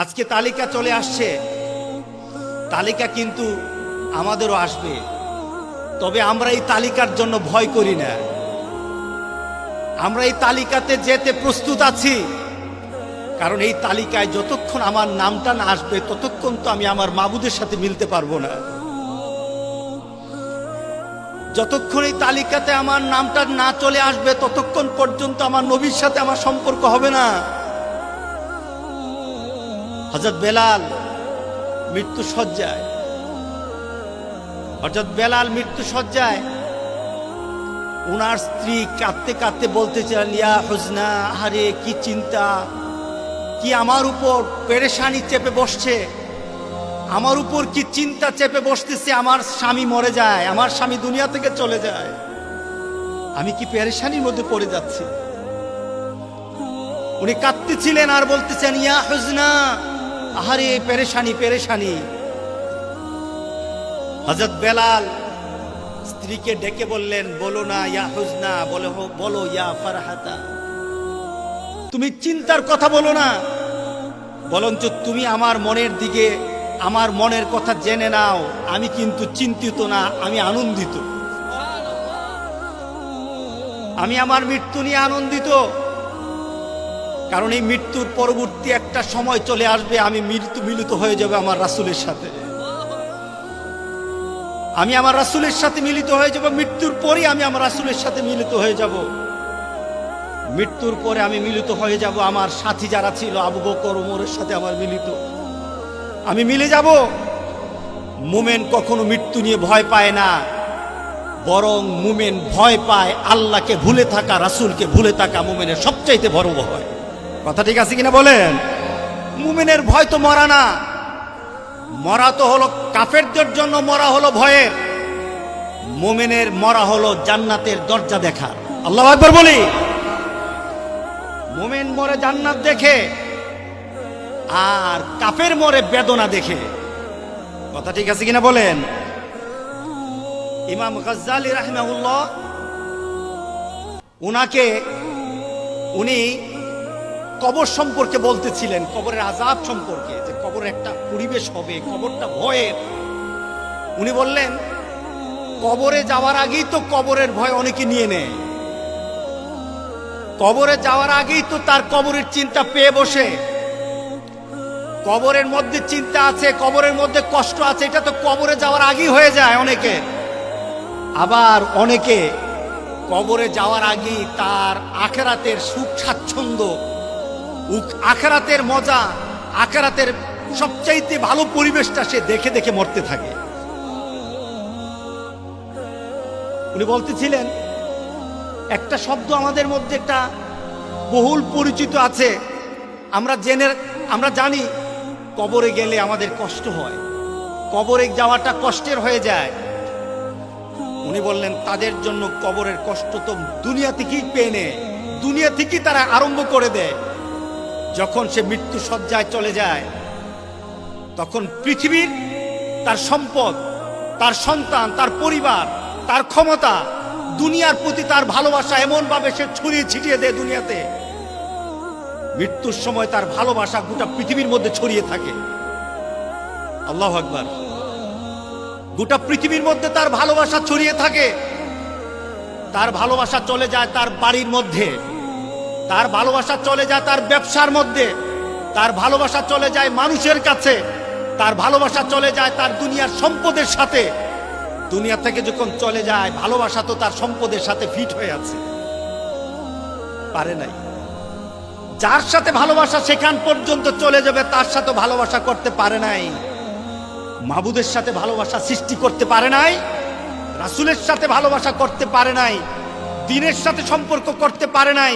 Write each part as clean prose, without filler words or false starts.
আজকে তালিকা চলে আসছে, তালিকা কিন্তু আমাদেরও আসবে। তবে আমরা এই তালিকার জন্য ভয় করি না। আমরা এই তালিকাতে যেতে প্রস্তুত আছি, কারণ এই তালিকায় যতক্ষণ আমার নামটা না আসবে ততক্ষণ তো আমি আমার মাবুদের সাথে মিলতে পারবো না। যতক্ষণ এই তালিকাতে আমার নামটা না চলে আসবে ততক্ষণ পর্যন্ত আমার নবীর সাথে আমার সম্পর্ক হবে না। হযরত বেলাল মৃত্যু শয্যায়, হযরত বেলাল মৃত্যু শয্যায়, উনার স্ত্রী কাঁদতে কাঁদতে বলতেছিলেন, ইয়া হুজনা, আরে কি চিন্তা, কি আমার উপর পেরেশানি চেপে বসছে, আমার উপর কি চিন্তা চেপে বসতেছে, আমার স্বামী মরে যায়, আমার স্বামী দুনিয়া থেকে চলে যায়, আমি কি পেরেশানির মধ্যে পড়ে যাচ্ছি। উনি কাঁদতেছিলেন আর বলতেছেন, ইয়া হুজনা, আহারে পেরেশানি পেরেশানি। হযরত বেলাল স্ত্রীকে ডেকে বললেন, বলো না ইয়া হুজনা, বলো ইয়া ফারহাতা, তুমি চিন্তার কথা বলো না, বরঞ্চ তুমি আমার মনের দিকে, আমার মনের কথা জেনে নাও, আমি কিন্তু চিন্তিত না, আমি আনন্দিত। আমি আমার মৃত্যু নিয়ে আনন্দিত, কারণ এই মৃত্যুর পরবর্তী একটা সময় চলে আসবে, আমি মিলিত হয়ে যাবে আমার রাসূলের সাথে। আমি আমার রাসূলের সাথে মিলিত হয়ে যাব। মৃত্যুর পরে আমি আমার রাসূলের সাথে মিলিত হয়ে যাব। মৃত্যুর পরে আমি মিলিত হয়ে যাব আমার সাথী যারা ছিল, আবু বকর ওমরের সাথে আমার মিলিত, আমি মিলে যাব। মুমিন কখনো মৃত্যু নিয়ে ভয় পায় না, বরং মুমিন ভয় পায় আল্লাহকে ভুলে থাকা, রাসূলকে ভুলে থাকা মুমিনের সবচাইতে বড় ভয়। কথা ঠিক আছে কিনা বলেন? মুমিনের ভয় তো মরা না, মরা তো হলো কাফেরদের জন্য, মরা হলো ভয়ের। মুমিনের মরা হলো জান্নাতের দরজা দেখা। আল্লাহু আকবার বলি। মুমিন মরে জান্নাত দেখে, আর কাফের মরে বেদনা দেখে। কথা ঠিক আছে কিনা বলেন? ইমাম গাজ্জালী রাহিমাহুল্লাহ, উনি কবর সম্পর্কে বলতেছিলেন, কবরের আযাব সম্পর্কে, যে কবরের একটা পরিবেশ হবে, কবরটা ভয়ের। উনি বললেন, কবরে যাওয়ার আগেই তো কবরের ভয় অনেকে নিয়ে নেয়, কবরে যাওয়ার আগেই তো তার কবরের চিন্তা পেয়ে বসে। কবরের মধ্যে চিন্তা আছে, কবরের মধ্যে কষ্ট আছে, এটা তো কবরে যাওয়ার আগেই হয়ে যায় অনেকে। আবার অনেকে কবরে যাওয়ার আগেই তার আখিরাতের সুখ স্বাচ্ছন্দ্য, আখিরাতের মজা, আখিরাতের সবচাইতে ভালো পরিবেশটা সে দেখে দেখে মরতে থাকে। উনি বলতেছিলেন, একটা শব্দ আমাদের মধ্যে একটা বহুল পরিচিত আছে, আমরা জানি কবরে গেলে আমাদের কষ্ট হয়, কবরে যাওয়াটা কষ্টের হয়ে যায়। উনি বললেন, তাদের জন্য কবরের কষ্ট তো দুনিয়া থেকেই পেয়ে নেয়, দুনিয়া থেকেই তারা আরম্ভ করে দেয়। যখন সে মৃত্যু শয্যায় চলে যায়, তখন পৃথিবীর তার সম্পদ, তার সন্তান, তার পরিবার, তার ক্ষমতা, দুনিয়ার প্রতি তার ভালোবাসা এমন ভাবে সে ছড়িয়ে ছিটিয়ে দেয় দুনিয়াতে। মৃত্যুর সময় তার ভালোবাসা গোটা পৃথিবীর মধ্যে ছড়িয়ে থাকে। আল্লাহু আকবার। গোটা পৃথিবীর মধ্যে তার ভালোবাসা ছড়িয়ে থাকে। তার ভালোবাসা চলে যায় তার বাড়ির মধ্যে, তার ভালোবাসা চলে যায় তার ব্যবসার মধ্যে, তার ভালোবাসা চলে যায় মানুষের কাছে, তার ভালোবাসা চলে যায় তার দুনিয়ার সম্পদের সাথে। দুনিয়া থেকে যখন চলে যায়, ভালোবাসা তো তার সম্পদের সাথে ফিট হয়ে আছে, পারে নাই। যার সাথে ভালোবাসা সেখান পর্যন্ত চলে যাবে, তার সাথে ভালোবাসা করতে পারে নাই, মাবুদের সাথে ভালোবাসা সৃষ্টি করতে পারে নাই, রাসূলের সাথে ভালোবাসা করতে পারে নাই, দ্বীনের সাথে সম্পর্ক করতে পারে নাই।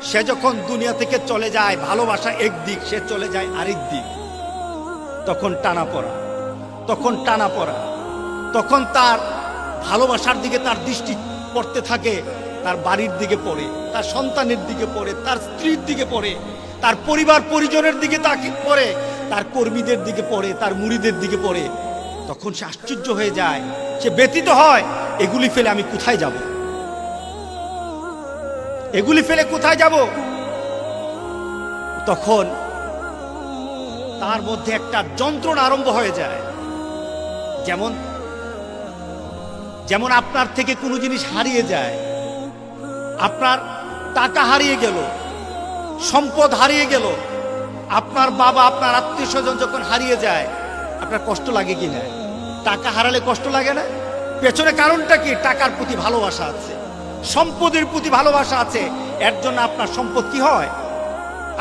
সে যখন দুনিয়া থেকে চলে যায়, ভালোবাসা একদিক, সে চলে যায় আরেক দিক। তখন টানাপড়া, তখন তার ভালোবাসার দিকে তার দৃষ্টি পড়তে থাকে, তার বাড়ির দিকে পড়ে, তার সন্তানের দিকে পড়ে, তার স্ত্রীর দিকে পড়ে, তার পরিবার পরিজনের দিকে তাকে পড়ে, তার কর্মীদের দিকে পড়ে, তার মুরিদের দিকে পড়ে। তখন সে আশ্চর্য হয়ে যায়, সে ব্যথিত হয়, এগুলি ফেলে আমি কোথায় যাব, এগুলি ফেলে কোথায় যাব। তখন তার মধ্যে একটা যন্ত্রণা আরম্ভ হয়ে যায়। যেমন যেমন আপনার থেকে কোনো জিনিস হারিয়ে যায়, আপনার টাকা হারিয়ে গেল, সম্পদ হারিয়ে গেল, আপনার বাবা আপনার আত্মীয় স্বজন যখন হারিয়ে যায় আপনার কষ্ট লাগে কি না? টাকা হারালে কষ্ট লাগে না? পেছনে কারণটা কি? টাকার প্রতি ভালোবাসা আছে, সম্পদের প্রতি ভালোবাসা আছে, এর জন্য আপনার সম্পদ কি হয়?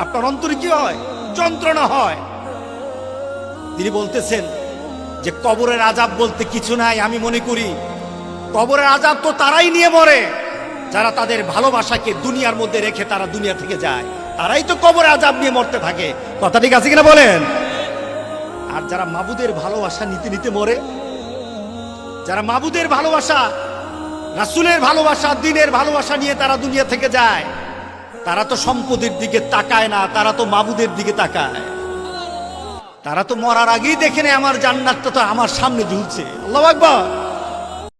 আপনার অন্তরে কি হয়? যন্ত্রণা হয়। তিনি বলতেছেন যে কবরের আযাব বলতে কিছু নাই। আমি মনে করি কবরের আযাব তো তারাই নিয়ে মরে যারা তাদের ভালোবাসাকে দুনিয়ার মধ্যে রেখে তারা দুনিয়া থেকে যায়, তারাই তো কবরের আযাব নিয়ে মরতে থাকে। কথা ঠিক আছে কিনা বলেন? আর যারা মাবুদের ভালোবাসা নিতে নিতে মরে, যারা মাবুদের ভালোবাসা, রাসূলের ভালোবাসা, দ্বীনের ভালোবাসা নিয়ে তারা দুনিয়া থেকে যায়, তারা তো সম্পদের দিকে তাকায় না, তারা তো মাবুদের দিকে তাকায়। তারা তো মরার আগেই দেখে নেয় আমার জান্নাতটা তো আমার সামনে ঝুলছে। আল্লাহু আকবার।